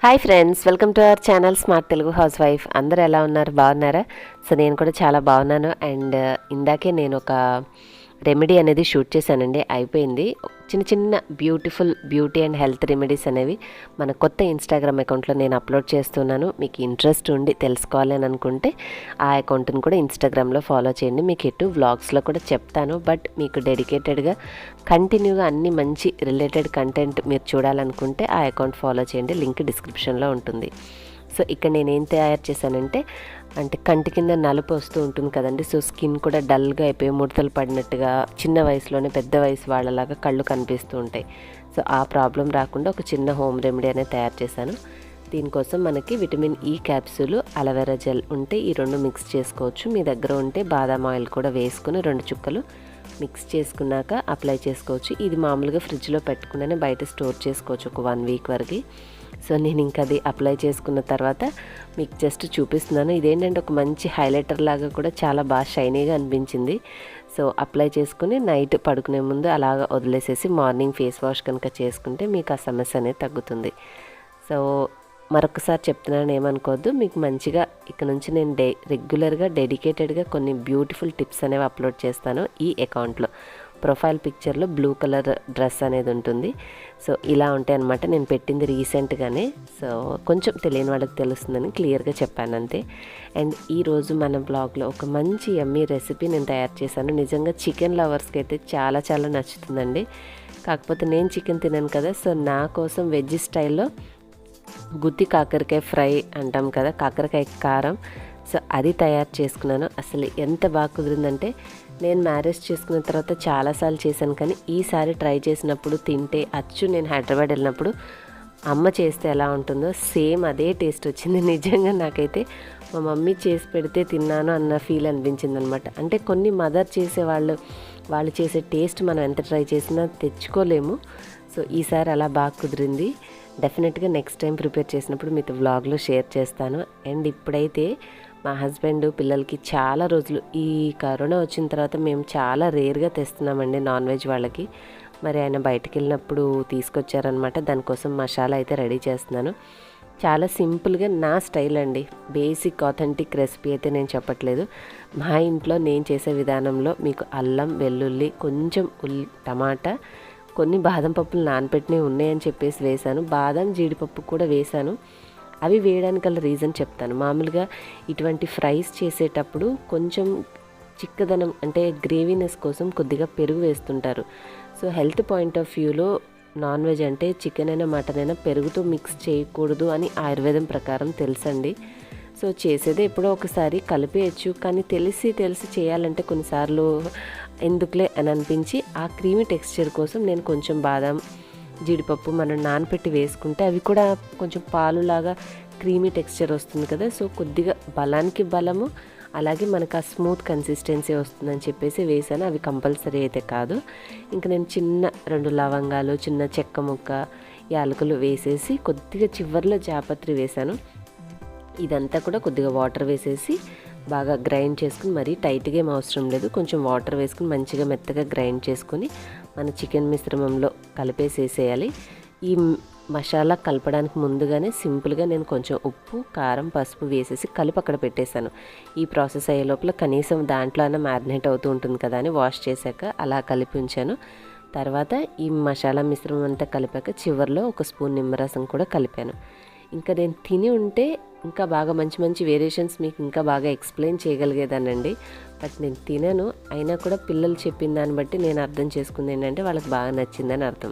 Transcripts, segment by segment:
Hi friends, welcome to our channel smart Telugu house wife. అందరూ ఎలా ఉన్నారు? బాగున్నారా? సో నేను కూడా చాలా బాగున్నాను. అండ్ ఇందాకే నేను ఒక రెమెడీ అనేది షూట్ చేశానండి, అయిపోయింది. చిన్న చిన్న బ్యూటీ అండ్ హెల్త్ రెమెడీస్ అనేవి మన కొత్త ఇన్స్టాగ్రామ్ అకౌంట్లో నేను అప్లోడ్ చేస్తున్నాను. మీకు ఇంట్రెస్ట్ ఉండి తెలుసుకోవాలి అని అనుకుంటే ఆ అకౌంట్ని కూడా ఇన్స్టాగ్రామ్లో ఫాలో చేయండి. మీకు ఎటు వ్లాగ్స్లో కూడా చెప్తాను, బట్ మీకు డెడికేటెడ్గా కంటిన్యూగా అన్ని మంచి రిలేటెడ్ కంటెంట్ మీరు చూడాలనుకుంటే ఆ అకౌంట్ ఫాలో చేయండి. లింక్ డిస్క్రిప్షన్లో ఉంటుంది. సో ఇక్కడ నేనేం తయారు చేశానంటే, కంటి కింద నలుపు వస్తూ ఉంటుంది కదండి. సో స్కిన్ కూడా డల్గా అయిపోయి ముడతలు పడినట్టుగా చిన్న వయసులోనే పెద్ద వయసు వాళ్ళలాగా కళ్ళు కనిపిస్తూ ఉంటాయి. సో ఆ ప్రాబ్లం రాకుండా ఒక చిన్న హోమ్ రెమెడీ అనేది తయారు చేశాను. దీనికోసం మనకి విటమిన్ ఈ క్యాప్సూలు, అలోవెరా జెల్ ఉంటే ఈ రెండు మిక్స్ చేసుకోవచ్చు. మీ దగ్గర ఉంటే బాదాం ఆయిల్ కూడా వేసుకుని 2 చుక్కలు మిక్స్ చేసుకున్నాక అప్లై చేసుకోవచ్చు. ఇది మామూలుగా ఫ్రిడ్జ్లో పెట్టుకునే బయట స్టోర్ చేసుకోవచ్చు ఒక 1 వీక్ వరకు. సో నేను ఇంకా అది అప్లై చేసుకున్న తర్వాత మీకు జస్ట్ చూపిస్తున్నాను. ఇదేంటంటే ఒక మంచి హైలైటర్ లాగా కూడా చాలా బాగా షైనీగా అనిపించింది. సో అప్లై చేసుకుని నైట్ పడుకునే ముందు అలాగ వదిలేసేసి మార్నింగ్ ఫేస్ వాష్ కనుక చేసుకుంటే మీకు ఆ సమస్య అనేది తగ్గుతుంది. సో మరొకసారి చెప్తున్నాను, ఏమనుకోవద్దు. మీకు మంచిగా ఇక్కడ నుంచి నేను రెగ్యులర్గా డెడికేటెడ్గా కొన్ని బ్యూటిఫుల్ టిప్స్ అనేవి అప్లోడ్ చేస్తాను ఈ అకౌంట్లో. ప్రొఫైల్ పిక్చర్లో బ్లూ కలర్ డ్రెస్ అనేది ఉంటుంది. సో ఇలా ఉంటాయి అన్నమాట. నేను పెట్టింది రీసెంట్గానే, సో కొంచెం తెలియని వాళ్ళకి తెలుస్తుందని క్లియర్గా చెప్పాను అంతే. అండ్ ఈరోజు మన బ్లాగ్లో ఒక మంచి యమ్మీ రెసిపీ నేను తయారు చేశాను. నిజంగా చికెన్ లవర్స్కి అయితే చాలా చాలా నచ్చుతుందండి. కాకపోతే నేను చికెన్ తినాను కదా, సో నా కోసం వెజ్ స్టైల్లో గుత్తి కాకరకాయ ఫ్రై అంటాం కదా, కాకరకాయ కారం, సో అది తయారు చేసుకున్నాను. అసలు ఎంత బాగా కుదిరిందంటే, నేను మ్యారేజ్ చేసుకున్న తర్వాత చాలాసార్లు చేశాను, కానీ ఈసారి ట్రై చేసినప్పుడు తింటే అచ్చు నేను హైదరాబాద్ వెళ్ళినప్పుడు అమ్మ చేస్తే ఎలా ఉంటుందో సేమ్ అదే టేస్ట్ వచ్చింది. నిజంగా నాకైతే మా మమ్మీ చేసి పెడితే తిన్నాను అన్న ఫీల్ అనిపించింది అనమాట. అంటే కొన్ని మదర్ వాళ్ళు చేసే టేస్ట్ మనం ఎంత ట్రై చేసినా తెచ్చుకోలేము. సో ఈసారి అలా బాగా కుదిరింది. డెఫినెట్గా నెక్స్ట్ టైం ప్రిపేర్ చేసినప్పుడు మీతో వ్లాగ్లో షేర్ చేస్తాను. అండ్ ఇప్పుడైతే మా హస్బెండ్ పిల్లలకి చాలా రోజులు ఈ కరోనా వచ్చిన తర్వాత మేము చాలా రేర్గా తెస్తున్నామండి నాన్ వెజ్ వాళ్ళకి. మరి ఆయన బయటికి వెళ్ళినప్పుడు తీసుకొచ్చారనమాట. దానికోసం మసాలా అయితే రెడీ చేస్తున్నాను. చాలా సింపుల్గా నా స్టైల్ అండి, బేసిక్ ఆథెంటిక్ రెసిపీ అయితే నేను చెప్పట్లేదు. మా ఇంట్లో నేను చేసే విధానంలో మీకు అల్లం, వెల్లుల్లి, కొంచెం టమాటా, కొన్ని బాదం పప్పులు నానబెట్టినవి ఉన్నాయని చెప్పేసి వేశాను. బాదం, జీడిపప్పు కూడా వేశాను. అవి వేయడానికి గల రీజన్ చెప్తాను. మామూలుగా ఇటువంటి ఫ్రైస్ చేసేటప్పుడు కొంచెం చిక్కదనం అంటే గ్రేవీనెస్ కోసం కొద్దిగా పెరుగు వేస్తుంటారు. సో హెల్త్ పాయింట్ ఆఫ్ వ్యూలో నాన్ వెజ్ అంటే చికెన్ అయినా మటన్ అయినా పెరుగుతో మిక్స్ చేయకూడదు అని ఆయుర్వేదం ప్రకారం తెలుసండి. సో చేసేదే ఎప్పుడో ఒకసారి కలిపేయచ్చు, కానీ తెలిసి చేయాలంటే కొన్నిసార్లు ఎందుకులే అని అనిపించి ఆ క్రీమీ టెక్స్చర్ కోసం నేను కొంచెం బాదం, జీడిపప్పు మనం నానపెట్టి వేసుకుంటే అవి కూడా కొంచెం పాలులాగా క్రీమీ టెక్స్చర్ వస్తుంది కదా. సో కొద్దిగా బలానికి బలము, అలాగే మనకు ఆ స్మూత్ కన్సిస్టెన్సీ వస్తుందని చెప్పేసి వేసాను. అవి కంపల్సరీ అయితే కాదు. ఇంకా నేను చిన్న 2 లవంగాలు, చిన్న చెక్క ముక్క, యాలకులు వేసేసి కొద్దిగా చివర్లో జాపత్రి వేశాను. ఇదంతా కూడా కొద్దిగా వాటర్ వేసేసి బాగా గ్రైండ్ చేసుకుని, మరీ టైట్గా ఏం అవసరం లేదు, కొంచెం వాటర్ వేసుకుని మంచిగా మెత్తగా గ్రైండ్ చేసుకుని మన చికెన్ మిశ్రమంలో కలిపేసేసేయాలి. ఈ మసాలా కలపడానికి ముందుగానే సింపుల్గా నేను కొంచెం ఉప్పు, కారం, పసుపు వేసేసి కలిపి అక్కడ పెట్టేశాను. ఈ ప్రాసెస్ అయ్యే లోపల కనీసం దాంట్లో అయినా మ్యారినేట్ అవుతూ ఉంటుంది కదా అని వాష్ చేశాక అలా కలిపి ఉంచాను. తర్వాత ఈ మసాలా మిశ్రమం అంతా కలిపాక చివరిలో 1 స్పూన్ నిమ్మరసం కూడా కలిపాను. ఇంకా నేను తిని ఉంటే ఇంకా బాగా మంచి వేరియేషన్స్ మీకు ఇంకా బాగా ఎక్స్ప్లెయిన్ చేయగలిగేదానండి. బట్ నేను తినను, అయినా కూడా పిల్లలు చెప్పిన దాన్ని బట్టి నేను అర్థం చేసుకుంది ఏంటంటే వాళ్ళకి బాగా నచ్చిందని అర్థం.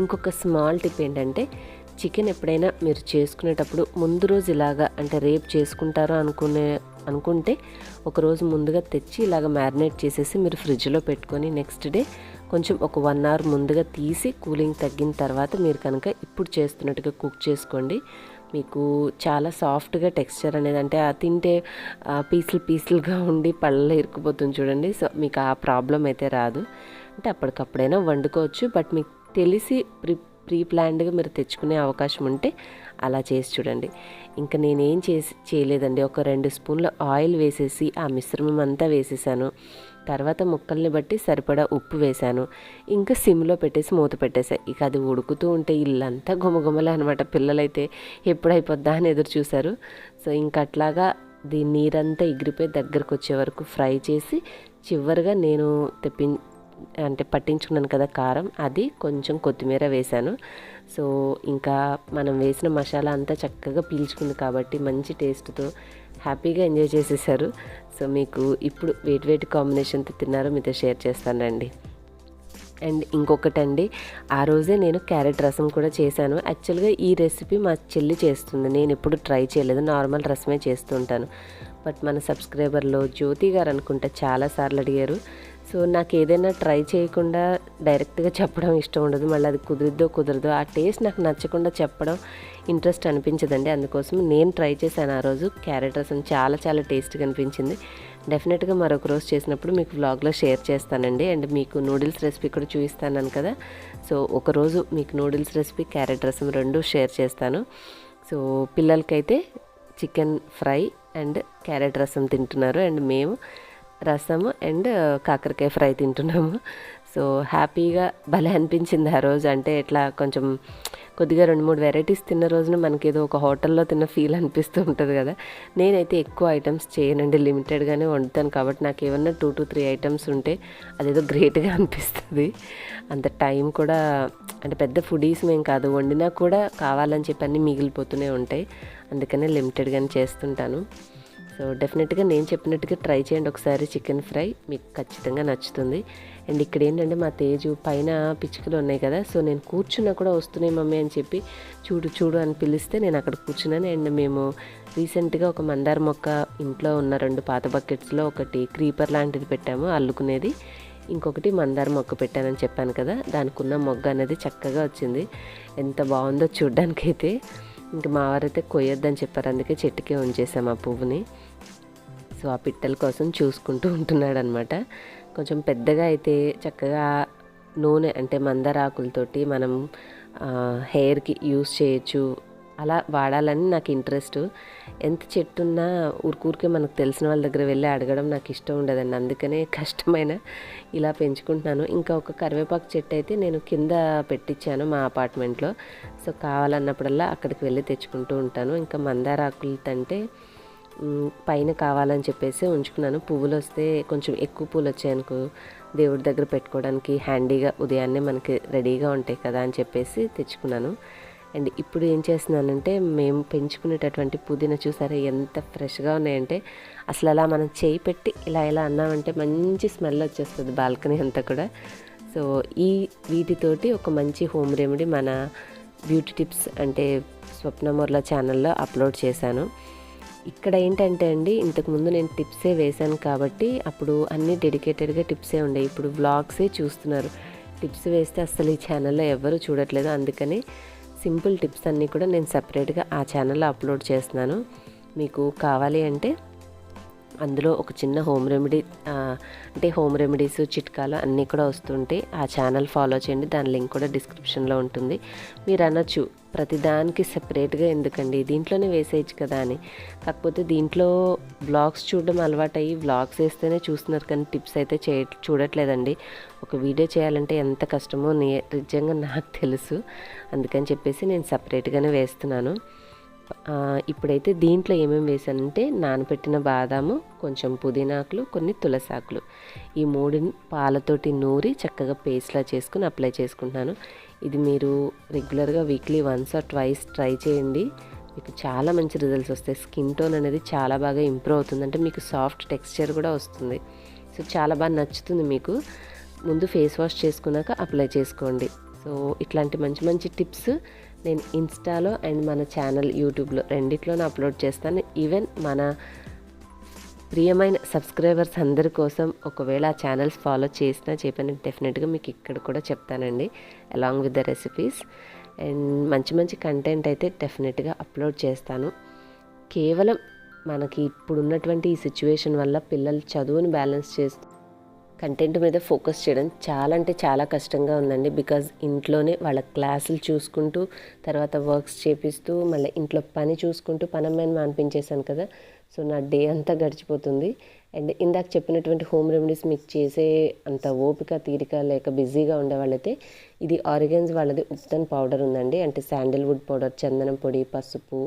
ఇంకొక స్మాల్ టిప్ ఏంటంటే, చికెన్ ఎప్పుడైనా మీరు చేసుకునేటప్పుడు ముందు రోజు ఇలాగా అంటే రేపు చేసుకుంటారో అనుకుంటే ఒకరోజు ముందుగా తెచ్చి ఇలాగ మ్యారినేట్ చేసేసి మీరు ఫ్రిడ్జ్లో పెట్టుకొని నెక్స్ట్ డే కొంచెం ఒక 1 అవర్ ముందుగా తీసి కూలింగ్ తగ్గిన తర్వాత మీరు కనుక ఇప్పుడు చేస్తున్నట్టుగా కుక్ చేసుకోండి. మీకు చాలా సాఫ్ట్గా టెక్స్చర్ అనేది, అంటే ఆ తింటే పీసులుగా ఉండి పళ్ళలో ఇరుక్కుపోతుంది చూడండి. సో మీకు ఆ ప్రాబ్లం అయితే రాదు. అంటే అప్పటికప్పుడైనా వండుకోవచ్చు, బట్ మీకు తెలిసి ప్రీ ప్లాన్డ్గా మీరు తెచ్చుకునే అవకాశం ఉంటే అలా చేసి చూడండి. ఇంకా నేనేం చేయలేదండి, ఒక 2 స్పూన్ల ఆయిల్ వేసేసి ఆ మిశ్రమం అంతా వేసేసాను. తర్వాత ముక్కల్ని బట్టి సరిపడా ఉప్పు వేశాను. ఇంకా సిమ్లో పెట్టేసి మూత పెట్టేసా. ఇక అది ఉడుకుతూ ఉంటే ఇల్లంతా గుమగుమలే అనమాట. పిల్లలైతే ఎప్పుడైపోద్దా అని ఎదురు చూశారు. సో ఇంకా అట్లాగా దీని నీరంతా ఎగిరిపోయి దగ్గరకు వచ్చే వరకు ఫ్రై చేసి చివరిగా నేను పట్టించుకున్నాను కదా కారం, అది కొంచెం కొత్తిమీర వేశాను. సో ఇంకా మనం వేసిన మసాలా అంతా చక్కగా పీల్చుకుంది కాబట్టి మంచి టేస్ట్తో హ్యాపీగా ఎంజాయ్ చేసేసారు. సో మీకు ఇప్పుడు వేటి కాంబినేషన్తో తిన్నారో మీతో షేర్ చేస్తానండి. అండ్ ఇంకొకటండి, ఆ రోజే నేను క్యారెట్ రసం కూడా చేశాను. యాక్చువల్గా ఈ రెసిపీ మా చెల్లి చేస్తుంది, నేను ఎప్పుడు ట్రై చేయలేదు, నార్మల్ రసమే చేస్తూ ఉంటాను. బట్ మన సబ్స్క్రైబర్లో జ్యోతి గారు అనుకుంటే చాలాసార్లు అడిగారు. సో నాకు ఏదైనా ట్రై చేయకుండా డైరెక్ట్గా చెప్పడం ఇష్టం ఉండదు. మళ్ళీ అది కుదరదో ఆ టేస్ట్ నాకు నచ్చకుండా చెప్పడం ఇంట్రెస్ట్ అనిపించదండి. అందుకోసం నేను ట్రై చేశాను ఆ రోజు. క్యారెట్ రసం చాలా చాలా టేస్ట్గా అనిపించింది. డెఫినెట్గా మరొక రోజు చేసినప్పుడు మీకు వ్లాగ్లో షేర్ చేస్తానండి. అండ్ మీకు నూడిల్స్ రెసిపీ కూడా చూపిస్తాను కదా. సో ఒకరోజు మీకు నూడిల్స్ రెసిపీ, క్యారెట్ రసం 2 షేర్ చేస్తాను. సో పిల్లలకైతే చికెన్ ఫ్రై అండ్ క్యారెట్ రసం తింటున్నారు, అండ్ మేము రసము అండ్ కాకరకాయ ఫ్రై తింటున్నాము. సో హ్యాపీగా భలే అనిపించింది ఆ రోజు. అంటే ఇట్లా కొంచెం కొద్దిగా 2-3 వెరైటీస్ తిన్న రోజున మనకేదో ఒక హోటల్లో తిన్న ఫీల్ అనిపిస్తూ ఉంటుంది కదా. నేనైతే ఎక్కువ ఐటమ్స్ చేయనండి, లిమిటెడ్గానే వండుతాను కాబట్టి నాకు ఏమన్నా 2 to 3 ఐటమ్స్ ఉంటే అదేదో గ్రేట్గా అనిపిస్తుంది. అంత టైం కూడా, అంటే పెద్ద ఫుడీస్ మేము కాదు, వండినా కూడా కావాలని చెప్పి అన్నీ మిగిలిపోతూనే ఉంటాయి. అందుకనే లిమిటెడ్గానే చేస్తుంటాను. సో డెఫినెట్గా నేను చెప్పినట్టుగా ట్రై చేయండి ఒకసారి చికెన్ ఫ్రై, మీకు ఖచ్చితంగా నచ్చుతుంది. అండ్ ఇక్కడ ఏంటంటే మా తేజు పైన పిచ్చుకలు ఉన్నాయి కదా, సో నేను కూర్చున్నా కూడా వస్తున్నాయి మమ్మీ అని చెప్పి చూడు అని పిలిస్తే నేను అక్కడ కూర్చున్నాను. అండ్ మేము రీసెంట్గా ఒక మందార మొక్క ఇంట్లో ఉన్న 2 పాత బకెట్స్లో ఒకటి క్రీపర్ లాంటిది పెట్టాము అల్లుకునేది, ఇంకొకటి మందార మొక్క పెట్టానని చెప్పాను కదా, దానికి ఉన్న మొగ్గ అనేది చక్కగా వచ్చింది. ఎంత బాగుందో చూడ్డానికైతే. ఇంకా మా వారైతే కొయ్యొద్దని చెప్పారు, అందుకే చెట్టుకే ఉంచేసాము ఆ పువ్వుని. సో ఆ పిట్టల కోసం చూసుకుంటూ ఉంటున్నాడు అనమాట. కొంచెం పెద్దగా అయితే చక్కగా నూనె అంటే మందార ఆకులతోటి మనం హెయిర్కి యూస్ చేయొచ్చు, అలా వాడాలని నాకు ఇంట్రెస్ట్. ఎంత చెట్టున్నా ఊరికే మనకు తెలిసిన వాళ్ళ దగ్గర వెళ్ళి అడగడం నాకు ఇష్టం ఉండదండి. అందుకనే కష్టమైన ఇలా పెంచుకుంటున్నాను. ఇంకా ఒక కరివేపాకు చెట్టు అయితే నేను కింద పెట్టించాను మా అపార్ట్మెంట్లో. సో కావాలన్నప్పుడల్లా అక్కడికి వెళ్ళి తెచ్చుకుంటూ ఉంటాను. ఇంకా మందార ఆకులు అంటే పైన కావాలని చెప్పేసి ఉంచుకున్నాను. పువ్వులు వస్తే కొంచెం ఎక్కువ పూలు వచ్చాయనుకో దేవుడి దగ్గర పెట్టుకోవడానికి హ్యాండీగా ఉదయాన్నే మనకి రెడీగా ఉంటాయి కదా అని చెప్పేసి తెచ్చుకున్నాను. అండ్ ఇప్పుడు ఏం చేస్తున్నానంటే, మేము పెంచుకునేటటువంటి పుదీనా చూసారా ఎంత ఫ్రెష్గా ఉన్నాయంటే, అసలు అలా మనం చేయి పెట్టి ఇలా అన్నామంటే మంచి స్మెల్ వచ్చేస్తుంది బాల్కనీ అంతా కూడా. సో వీటితోటి ఒక మంచి హోమ్ రెమెడీ మన బ్యూటీ టిప్స్ అంటే స్వప్న మొర్ల ఛానల్లో అప్లోడ్ చేశాను. ఇక్కడ ఏంటంటే అండి, ఇంతకుముందు నేను టిప్సే వేశాను కాబట్టి అప్పుడు అన్నీ డెడికేటెడ్గా టిప్సే ఉండేవి. ఇప్పుడు వ్లాగ్సే చూస్తున్నారు. టిప్స్ వేస్తే అసలు ఈ ఛానల్లో ఎవరు చూడట్లేదు. అందుకని సింపుల్ టిప్స్ అన్నీ కూడా నేను సపరేట్గా ఆ ఛానల్లో అప్లోడ్ చేస్తున్నాను. మీకు కావాలి అంటే అందులో ఒక చిన్న హోమ్ రెమెడీ అంటే హోమ్ రెమెడీస్ చిట్కాలు అన్నీ కూడా వస్తుంటాయి. ఆ ఛానల్ ఫాలో చేయండి, దాని లింక్ కూడా డిస్క్రిప్షన్లో ఉంటుంది. మీరు అనొచ్చు ప్రతిదానికి సెపరేట్గా ఎందుకండి, దీంట్లోనే వేసేయచ్చు కదా అని. కాకపోతే దీంట్లో వ్లాగ్స్ చూడడం అలవాటయ్యి వ్లాగ్స్ వేస్తేనే చూస్తున్నారు కానీ టిప్స్ అయితే చూడట్లేదండి. ఒక వీడియో చేయాలంటే ఎంత కష్టమో నిజంగా నాకు తెలుసు. అందుకని చెప్పేసి నేను సపరేట్గానే వేస్తున్నాను. ఇప్పుడైతే దీంట్లో ఏమేమి వేసానంటే, నానబెట్టిన బాదాము, కొంచెం పుదీనాకులు, కొన్ని తులసాకులు, ఈ 3 పాలతోటి నూరి చక్కగా పేస్ట్లా చేసుకుని అప్లై చేసుకుంటున్నాను. ఇది మీరు రెగ్యులర్గా వీక్లీ 1 or 2 ట్రై చేయండి. మీకు చాలా మంచి రిజల్ట్స్ వస్తాయి. స్కిన్ టోన్ అనేది చాలా బాగా ఇంప్రూవ్ అవుతుంది, అంటే మీకు సాఫ్ట్ టెక్స్చర్ కూడా వస్తుంది. సో చాలా బాగా నచ్చుతుంది మీకు. ముందు ఫేస్ వాష్ చేసుకున్నాక అప్లై చేసుకోండి. సో ఇట్లాంటి మంచి మంచి టిప్స్ నేను ఇన్స్టాలో అండ్ మన ఛానల్ యూట్యూబ్లో రెండిట్లోనే అప్లోడ్ చేస్తాను. ఈవెన్ మన ప్రియమైన సబ్స్క్రైబర్స్ అందరి కోసం ఒకవేళ ఆ ఛానల్స్ ఫాలో చేసినా చెప్పిన డెఫినెట్గా మీకు ఇక్కడ కూడా చెప్తానండి, along with the recipes. And మంచి మంచి కంటెంట్ అయితే డెఫినెట్గా అప్లోడ్ చేస్తాను. కేవలం మనకి ఇప్పుడు ఉన్నటువంటి ఈ సిచ్యువేషన్ వల్ల పిల్లలు చదువుని బ్యాలెన్స్ చేస్తూ కంటెంట్ మీద ఫోకస్ చేయడం చాలా అంటే చాలా కష్టంగా ఉందండి. బికాజ్ ఇంట్లోనే వాళ్ళ క్లాసులు చూసుకుంటూ, తర్వాత వర్క్స్ చేపిస్తూ, మళ్ళీ ఇంట్లో పని చూసుకుంటూ పనమ్మాయిని మాన్పించేశాను కదా. సో నా డే అంతా గడిచిపోతుంది. అండ్ ఇందాక చెప్పినటువంటి హోమ్ రెమెడీస్ మీకు చేసే అంత ఓపిక తీరిక లేక బిజీగా ఉండేవాళ్ళైతే ఇది ఆరిగెన్స్ వాళ్ళది ఉప్తన్ పౌడర్ ఉందండి. అంటే శాండిల్వుడ్ పౌడర్, చందనం పొడి, పసుపు,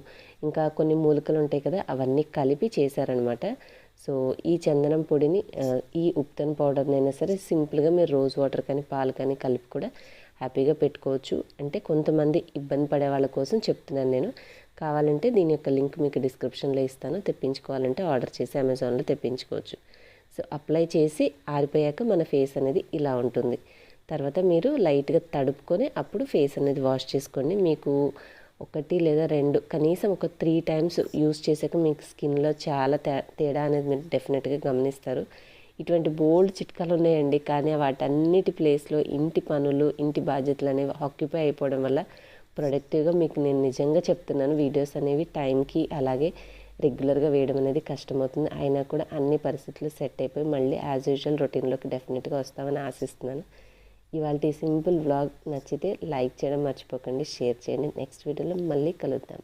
ఇంకా కొన్ని మూలికలు ఉంటాయి కదా, అవన్నీ కలిపి చేశారనమాట. సో ఈ చందనం పొడిని ఈ ఉప్తన్ పౌడర్నైనా సరే సింపుల్గా మీరు రోజ్ వాటర్ కానీ పాలు కానీ కలిపి కూడా హ్యాపీగా పెట్టుకోవచ్చు. అంటే కొంతమంది ఇబ్బంది పడే వాళ్ళ కోసం చెప్తున్నాను నేను. కావాలంటే దీని యొక్క లింక్ మీకు డిస్క్రిప్షన్లో ఇస్తాను. తెప్పించుకోవాలంటే ఆర్డర్ చేసి అమెజాన్లో తెప్పించుకోవచ్చు. సో అప్లై చేసి ఆరిపోయాక మన ఫేస్ అనేది ఇలా ఉంటుంది. తర్వాత మీరు లైట్గా తడుపుకొని అప్పుడు ఫేస్ అనేది వాష్ చేసుకోండి. మీకు 1 లేదా 2 కనీసం ఒక 3 టైమ్స్ యూస్ చేశాక మీకు స్కిన్లో చాలా తేడా అనేది మీరు డెఫినెట్గా గమనిస్తారు. ఇటువంటి బోల్డ్ చిట్కాలు ఉన్నాయండి, కానీ వాటన్నిటి ప్లేస్లో ఇంటి పనులు, ఇంటి బాధ్యతలు అనేవి ఆక్యుపై అయిపోవడం వల్ల ప్రొడక్టివ్గా మీకు నేను నిజంగా చెప్తున్నాను, వీడియోస్ అనేవి టైంకి అలాగే రెగ్యులర్గా వేయడం అనేది కష్టమవుతుంది. అయినా కూడా అన్ని పరిస్థితులు సెట్ అయిపోయి మళ్ళీ యాజ్ యూజువల్ రొటీన్లోకి డెఫినెట్గా వస్తామని ఆశిస్తున్నాను. ఇవాళ సింపుల్ వ్లాగ్ నచ్చితే లైక్ చేయడం మర్చిపోకండి, షేర్ చేయండి. నెక్స్ట్ వీడియోలో మళ్ళీ కలుద్దాం.